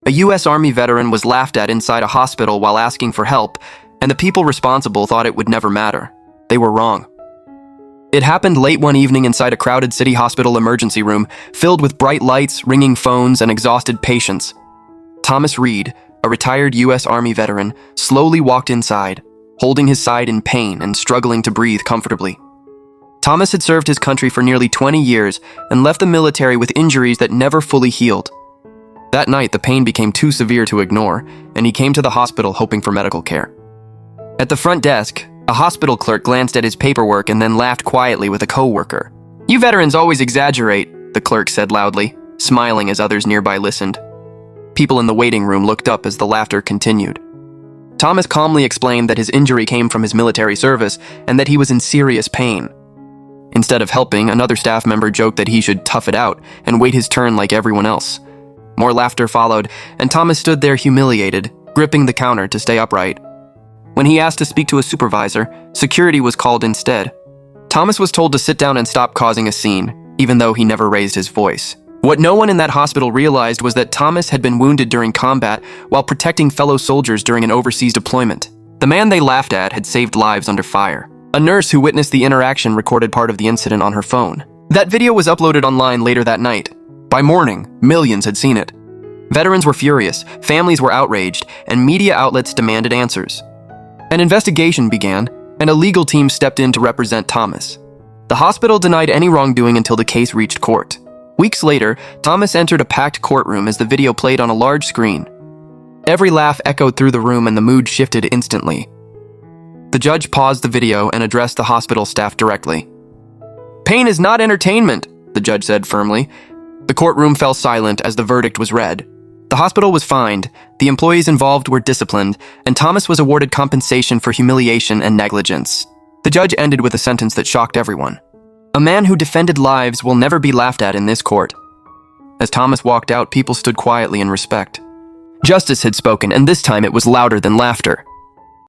A U.S. Army veteran was laughed at inside a hospital while asking for help, and the people responsible thought it would never matter. They were wrong. It happened late one evening inside a crowded city hospital emergency room, filled with bright lights, ringing phones, and exhausted patients. Thomas Reed, a retired U.S. Army veteran, slowly walked inside, holding his side in pain and struggling to breathe comfortably. Thomas had served his country for nearly 20 years and left the military with injuries that never fully healed. That night, the pain became too severe to ignore, and he came to the hospital hoping for medical care. At the front desk, a hospital clerk glanced at his paperwork and then laughed quietly with a coworker. "You veterans always exaggerate," the clerk said loudly, smiling as others nearby listened. People in the waiting room looked up as the laughter continued. Thomas calmly explained that his injury came from his military service and that he was in serious pain. Instead of helping, another staff member joked that he should tough it out and wait his turn like everyone else. More laughter followed, and Thomas stood there humiliated, gripping the counter to stay upright. When he asked to speak to a supervisor, security was called instead. Thomas was told to sit down and stop causing a scene, even though he never raised his voice. What no one in that hospital realized was that Thomas had been wounded during combat while protecting fellow soldiers during an overseas deployment. The man they laughed at had saved lives under fire. A nurse who witnessed the interaction recorded part of the incident on her phone. That video was uploaded online later that night. By morning, millions had seen it. Veterans were furious, families were outraged, and media outlets demanded answers. An investigation began, and a legal team stepped in to represent Thomas. The hospital denied any wrongdoing until the case reached court. Weeks later, Thomas entered a packed courtroom as the video played on a large screen. Every laugh echoed through the room and the mood shifted instantly. The judge paused the video and addressed the hospital staff directly. "Pain is not entertainment," the judge said firmly. The courtroom fell silent as the verdict was read. The hospital was fined, the employees involved were disciplined, and Thomas was awarded compensation for humiliation and negligence. The judge ended with a sentence that shocked everyone. "A man who defended lives will never be laughed at in this court." As Thomas walked out, people stood quietly in respect. Justice had spoken, and this time it was louder than laughter.